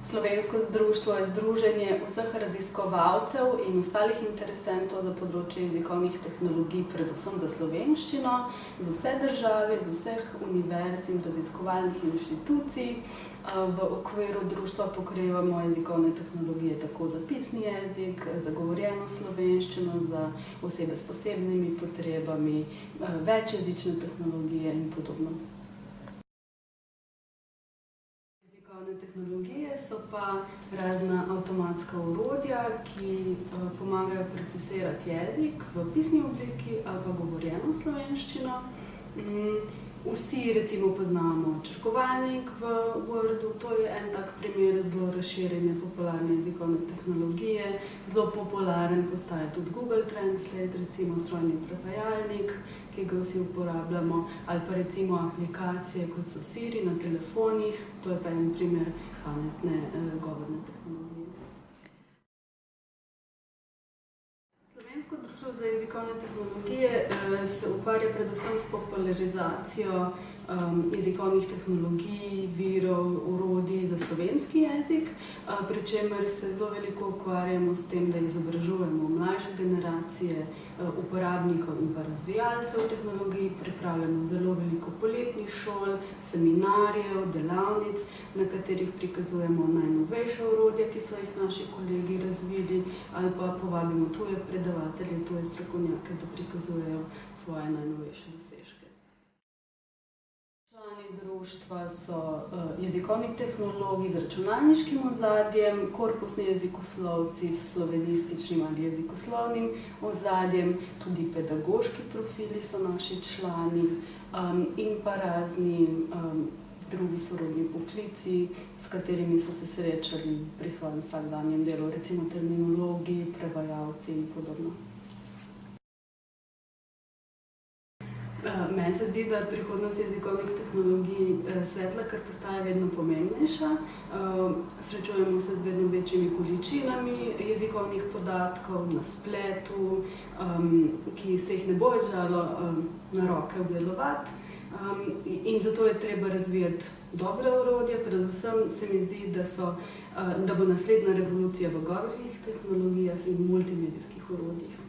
Slovensko društvo je združenje vseh raziskovalcev in ostalih interesentov za področje jezikovnih tehnologij, predvsem za slovenščino, z vse države, z vseh univerz in raziskovalnih inštitucij. V okviru društva pokrivamo jezikovne tehnologije tako za pisni jezik, za govorjeno slovenščino, za osebe s posebnimi potrebami, večjezične tehnologije in podobno. Jezikovne tehnologije so pa razna avtomatska orodja, ki pomagajo procesirati jezik v pisni obliki ali pa govorjeno slovenščino. Vsi recimo poznamo črkovalnik v Wordu, to je en tak primer zelo razširjene popularne jezikovne tehnologije. Zelo popularen postaja tudi Google Translate, recimo strojni prevajalnik, ki ga vsi uporabljamo, ali pa recimo aplikacije, kot so Siri na telefonih, to je pa en primer pametne govorne tehnologije. Slovensko društvo za jezikovne tehnologije se ukvarja predvsem s popularizacijo jezikovnih tehnologij, virov, orodij za slovenski jezik, pri čemer se zelo veliko ukvarjamo s tem, da izobražujemo mlajše generacije uporabnikov in pa razvijalcev tehnologij, pripravljamo zelo veliko poletnih šol, seminarjev, delavnic, na katerih prikazujemo najnovejša orodja, ki so jih naši kolegi razvili, ali pa povabimo tuje predavatelje, tuje strokovnjake, da prikazujejo svoje najnovejše dosežke. Člani društva so jezikovni tehnologi z računalniškim ozadjem, korpusni jezikoslovci s slovenističnim ali jezikoslovnim ozadjem, tudi pedagoški profili so naši člani in pa razni drugi sorodni poklici, s katerimi so se srečali pri svojem vsakdanjem delu, recimo terminologi, prevajalci in podobno. Meni se zdi, da prihodnost jezikovnih tehnologij svetla, ker postaja vedno pomembnejša. Srečujemo se z vedno večjimi količinami jezikovnih podatkov na spletu, ki se jih ne bo več dalo na roke obdelovati. In zato je treba razvijati dobre orodja, predvsem se mi zdi, da bo naslednja revolucija v govornih tehnologijah in multimedijskih orodjih.